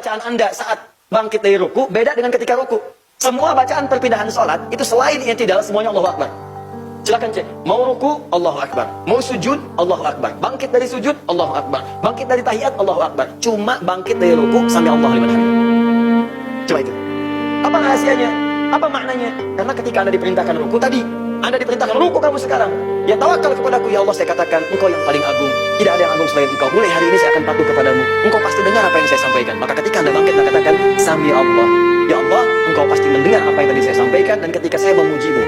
Bacaan Anda saat bangkit dari ruku beda dengan ketika ruku. Semua bacaan perpindahan sholat itu selain i'tidal semuanya Allahu Akbar. Silakan cek. Mau ruku Allahu Akbar, mau sujud Allahu Akbar, bangkit dari sujud Allahu Akbar, bangkit dari tahiyat Allahu Akbar. Cuma bangkit dari ruku sami Allahu liman hamid. Coba itu. Apa rahasianya? Apa maknanya? Karena ketika Anda diperintahkan ruku tadi, Anda diperintahkan ruku kamu sekarang. Ya tawakal kepadaku ya Allah, saya katakan Engkau yang paling agung. Tidak ada yang agung selain Engkau. Mulai hari ini saya akan patuh kepadamu. Engkau pasti dengar apa yang saya sampaikan. Maka ketika Anda bangkit Anda katakan sami Allah. Ya Allah, Engkau pasti mendengar apa yang tadi saya sampaikan. Dan ketika saya memujimu,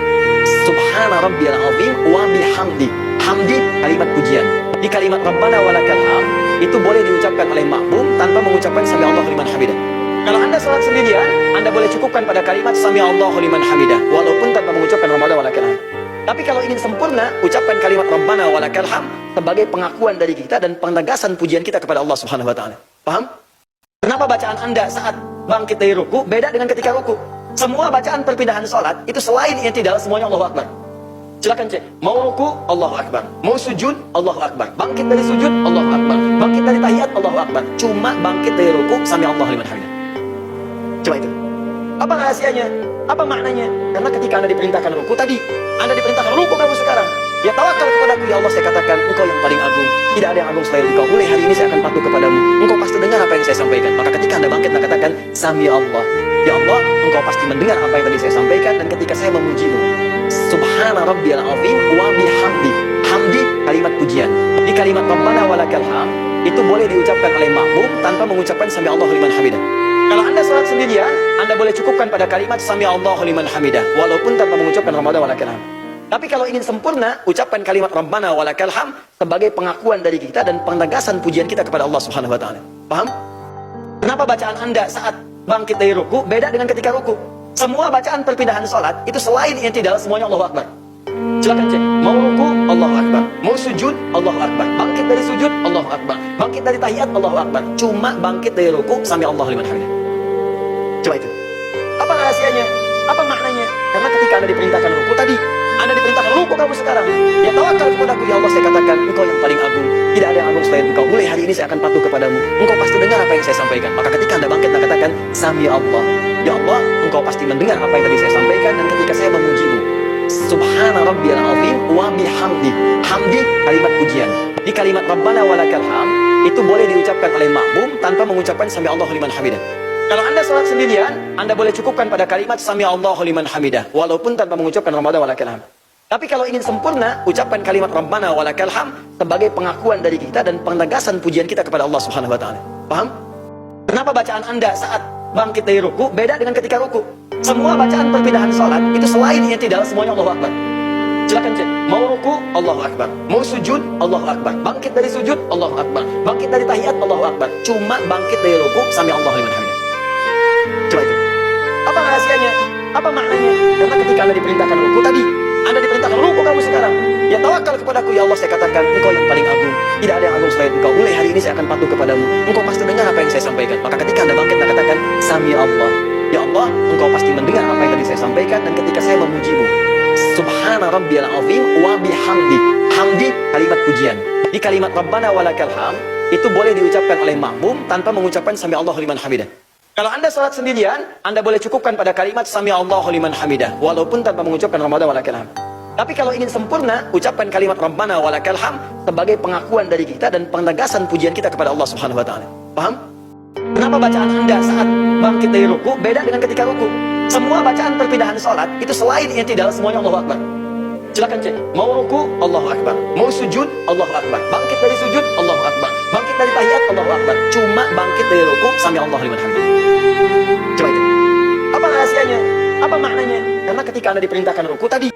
Subhana rabbiyal azim wa bihamdi. Hamdi kalimat pujian. Di kalimat Rabbana walakal hamd itu boleh diucapkan oleh makmum tanpa mengucapkan sami Allahu liman hamidah. Kalau Anda salat sendirian, Anda boleh cukupkan pada kalimat sami Allahu liman hamidah walaupun tanpa mengucapkan Rabbana walakal hamd. Tapi kalau ingin sempurna, ucapkan kalimat Rabbana walakal hamd sebagai pengakuan dari kita dan penegasan pujian kita kepada Allah Subhanahu wa taala. Paham? Kenapa bacaan Anda saat bangkit dari ruku beda dengan ketika ruku? Semua bacaan perpindahan salat itu selain i'tidal semuanya Allahu Akbar. Silakan cek. Mau ruku Allahu Akbar, mau sujud Allahu Akbar, bangkit dari sujud Allahu Akbar, bangkit dari tahiyat Allahu Akbar. Cuma bangkit dari ruku sami Allahu liman hamidah. Coba itu. Apa rahasianya? Apa maknanya? Karena ketika Anda diperintahkan ruku tadi, Anda diperintahkan ruku kamu sekarang. Ya tawakal kepadaku ya Allah, saya katakan Engkau yang paling agung. Tidak ada yang agung selain Engkau. Mulai hari ini saya akan patuh kepadamu. Engkau pasti dengar apa yang saya sampaikan. Maka ketika Anda bangkit Anda katakan sami Allah. Ya Allah, Engkau pasti mendengar apa yang tadi saya sampaikan. Dan ketika saya memujimu, Subhana rabbiyal azim wa bihamdi. Hamdi kalimat pujian. Di kalimat Rabbana walakal hamd itu boleh diucapkan oleh makmum tanpa mengucapkan sami Allahu liman hamidah. Kalau Anda salat sendirian, Anda boleh cukupkan pada kalimat sami Allahu liman hamidah walaupun tanpa mengucapkan Rabbana walakal hamd. Tapi kalau ingin sempurna, ucapkan kalimat Rabbana walakal hamd sebagai pengakuan dari kita dan penegasan pujian kita kepada Allah Subhanahu wa taala. Paham? Kenapa bacaan Anda saat bangkit dari ruku beda dengan ketika ruku? Semua bacaan perpindahan salat itu selain i'tidal semuanya Allahu Akbar. Silakan cek. Mau ruku Allahu Akbar, mau sujud Allahu Akbar, bangkit dari sujud Allahu Akbar, bangkit dari tahiyat Allahu Akbar. Cuma bangkit dari ruku sami Allahu liman hamidah. Coba itu. Apa rahasianya? Apa maknanya? Karena ketika Anda diperintahkan ruku tadi, Anda diperintahkan ruku kamu sekarang. Ya tawakal kepadaku ya Allah, saya katakan Engkau yang paling agung. Tidak ada yang agung selain Engkau. Mulai hari ini saya akan patuh kepadamu. Engkau pasti dengar apa yang saya sampaikan. Maka ketika Anda bangkit Anda katakan sami Allah. Ya Allah, Engkau pasti mendengar apa yang tadi saya sampaikan. Dan ketika saya memujimu, Subhana rabbiyal azim wa bihamdi. Hamdi kalimat pujian. Di kalimat Rabbana walakal hamd itu boleh diucapkan oleh makmum tanpa mengucapkan sami Allahu liman hamidah. Kalau Anda salat sendirian, Anda boleh cukupkan pada kalimat sami Allahu liman hamidah walaupun tanpa mengucapkan Rabbana walakal hamd. Tapi kalau ingin sempurna, ucapkan kalimat Rabbana walakal hamd sebagai pengakuan dari kita dan penegasan pujian kita kepada Allah Subhanahu wa taala. Paham? Kenapa bacaan Anda saat bangkit dari ruku beda dengan ketika ruku? Semua bacaan perpindahan salat itu selain i'tidal semuanya Allahu Akbar. Silakan cek. Mau ruku Allahu Akbar, mau sujud Allahu Akbar, bangkit dari sujud Allahu Akbar, bangkit dari tahiyat Allahu Akbar. Cuma bangkit dari ruku sami Allahu liman hamidah. Coba itu. Apa rahasianya? Apa maknanya? Karena ketika Anda diperintahkan ruku tadi, Anda diperintahkan ruku kamu sekarang. Ya tawakal kepadaku ya Allah, saya katakan Engkau yang paling agung. Tidak ada yang agung selain Engkau. Mulai hari ini saya akan patuh kepadamu. Engkau pasti dengar apa yang saya sampaikan. Maka ketika Anda bangkit Anda katakan sami Allah. Ya Allah, Engkau pasti mendengar apa yang tadi saya sampaikan. Dan ketika saya memujimu, Subhana rabbiyal azim wa bihamdi. Hamdi kalimat pujian. Di kalimat Rabbana walakal hamd itu boleh diucapkan oleh makmum tanpa mengucapkan sami Allahu liman hamidah. Kalau Anda salat sendirian, Anda boleh cukupkan pada kalimat sami Allahu liman hamidah walaupun tanpa mengucapkan Rabbana walakal hamd. Tapi kalau ingin sempurna, ucapkan kalimat Rabbana walakal hamd sebagai pengakuan dari kita dan penegasan pujian kita kepada Allah Subhanahu wa taala. Paham? Kenapa bacaan Anda saat bangkit dari ruku beda dengan ketika ruku? Semua bacaan perpindahan salat itu selain i'tidal semuanya Allahu Akbar. Silakan cek. Mau ruku Allahu Akbar, mau sujud Allahu Akbar, bangkit dari sujud Allahu Akbar, bangkit dari tahiyat Allahu Akbar. Cuma bangkit dari ruku sami Allahu liman hamidah. Coba itu. Apa rahasianya? Apa maknanya? Karena ketika Anda diperintahkan ruku tadi,